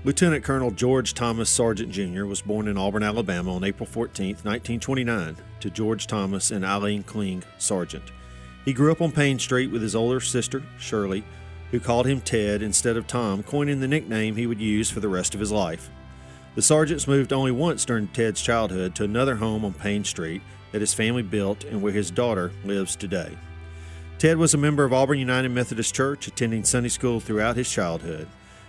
Lieutenant Colonel George Thomas Sargent Jr. was born in Auburn, Alabama on April 14, 1929, to George Thomas and Eileen Kling Sargent. He grew up on Payne Street with his older sister, Shirley, who called him Ted instead of Tom, coining the nickname he would use for the rest of his life. The Sargents moved only once during Ted's childhood to another home on Payne Street that his family built and where his daughter lives today. Ted was a member of Auburn United Methodist Church, attending Sunday school throughout his childhood.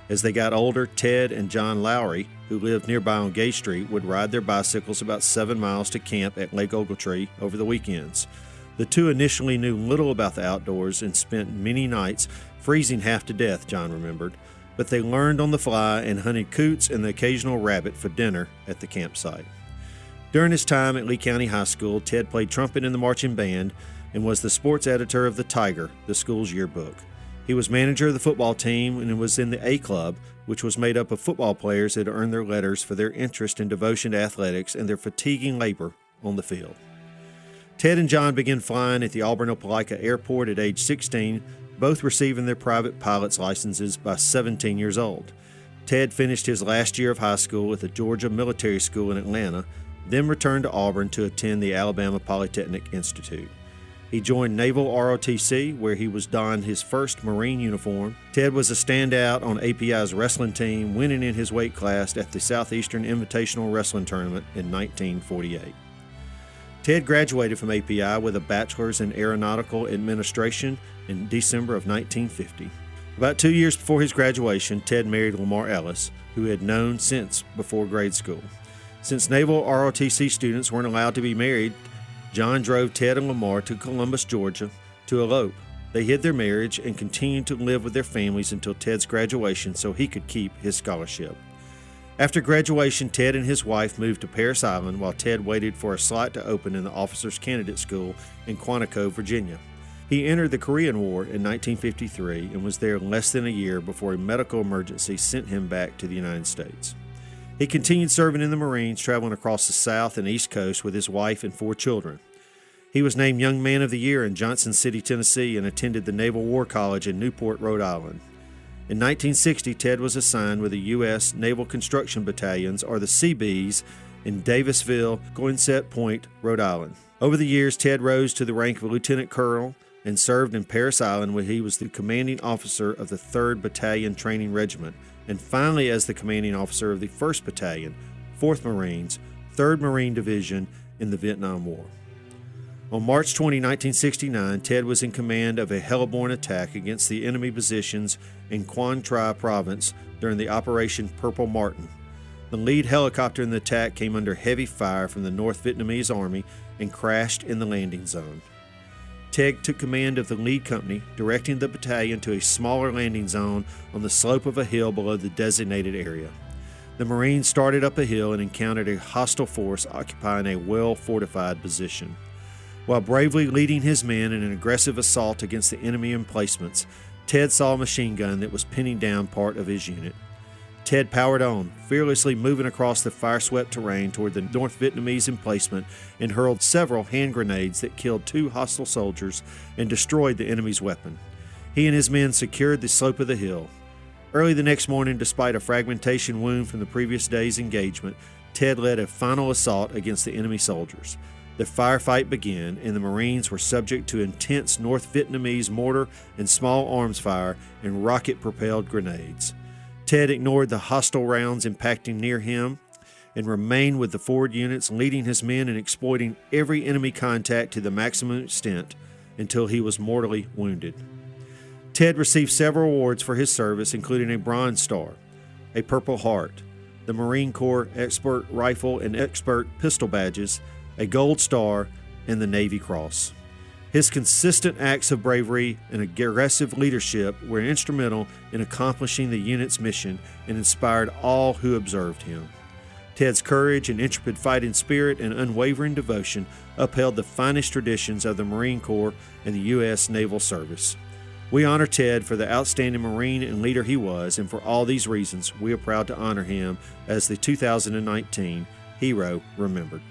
As they got older, Ted and John Lowry, who lived nearby on Gay Street, would ride their bicycles about 7 miles to camp at Lake Ogletree over the weekends. The two initially knew little about the outdoors and spent many nights freezing half to death, John remembered, but they learned on the fly and hunted coots and the occasional rabbit for dinner at the campsite. During his time at Lee County High School, Ted played trumpet in the marching band and was the sports editor of the Tiger, the school's yearbook. He was manager of the football team and was in the A Club, which was made up of football players that earned their letters for their interest and devotion to athletics and their fatiguing labor on the field. Ted and John began flying at the Auburn-Opelika Airport at age 16, both receiving their private pilot's licenses by 17 years old. Ted finished his last year of high school at the Georgia Military School in Atlanta, then returned to Auburn to attend the Alabama Polytechnic Institute. He joined Naval ROTC, where he was donned his first Marine uniform. Ted was a standout on API's wrestling team, winning in his weight class at the Southeastern Invitational Wrestling Tournament in 1948. Ted graduated from API with a bachelor's in aeronautical administration in December of 1950. About 2 years before his graduation, Ted married Lamar Ellis, who he had known since before grade school. Since Naval ROTC students weren't allowed to be married, John drove Ted and Lamar to Columbus, Georgia, to elope. They hid their marriage and continued to live with their families until Ted's graduation so he could keep his scholarship. After graduation, Ted and his wife moved to Parris Island while Ted waited for a slot to open in the Officers Candidate School in Quantico, Virginia. He entered the Korean War in 1953 and was there less than a year before a medical emergency sent him back to the United States. He continued serving in the Marines, traveling across the South and East Coast with his wife and 4 children. He was named Young Man of the Year in Johnson City, Tennessee, and attended the Naval War College in Newport, Rhode Island. In 1960, Ted was assigned with the U.S. Naval Construction Battalions, or the Seabees, in Davisville, Gonset Point, Rhode Island. Over the years, Ted rose to the rank of a lieutenant colonel and served in Parris Island, where he was the commanding officer of the 3rd Battalion Training Regiment, and finally as the commanding officer of the 1st Battalion, 4th Marines, 3rd Marine Division in the Vietnam War. On March 20, 1969, Ted was in command of a hell-born attack against the enemy positions in Quang Tri Province during the Operation Purple Martin. The lead helicopter in the attack came under heavy fire from the North Vietnamese Army and crashed in the landing zone. Ted took command of the lead company, directing the battalion to a smaller landing zone on the slope of a hill below the designated area. The Marines started up a hill and encountered a hostile force occupying a well-fortified position. While bravely leading his men in an aggressive assault against the enemy emplacements, Ted saw a machine gun that was pinning down part of his unit. Ted powered on, fearlessly moving across the fire-swept terrain toward the North Vietnamese emplacement and hurled several hand grenades that killed 2 hostile soldiers and destroyed the enemy's weapon. He and his men secured the slope of the hill. Early the next morning, despite a fragmentation wound from the previous day's engagement, Ted led a final assault against the enemy soldiers. The firefight began, and the Marines were subject to intense North Vietnamese mortar and small arms fire and rocket-propelled grenades. Ted ignored the hostile rounds impacting near him and remained with the forward units, leading his men and exploiting every enemy contact to the maximum extent until he was mortally wounded. Ted received several awards for his service, including a Bronze Star, a Purple Heart, the Marine Corps Expert Rifle and Expert Pistol badges, a Gold Star, and the Navy Cross. His consistent acts of bravery and aggressive leadership were instrumental in accomplishing the unit's mission and inspired all who observed him. Ted's courage and intrepid fighting spirit and unwavering devotion upheld the finest traditions of the Marine Corps and the U.S. Naval Service. We honor Ted for the outstanding Marine and leader he was, and for all these reasons, we are proud to honor him as the 2019 Hero Remembered.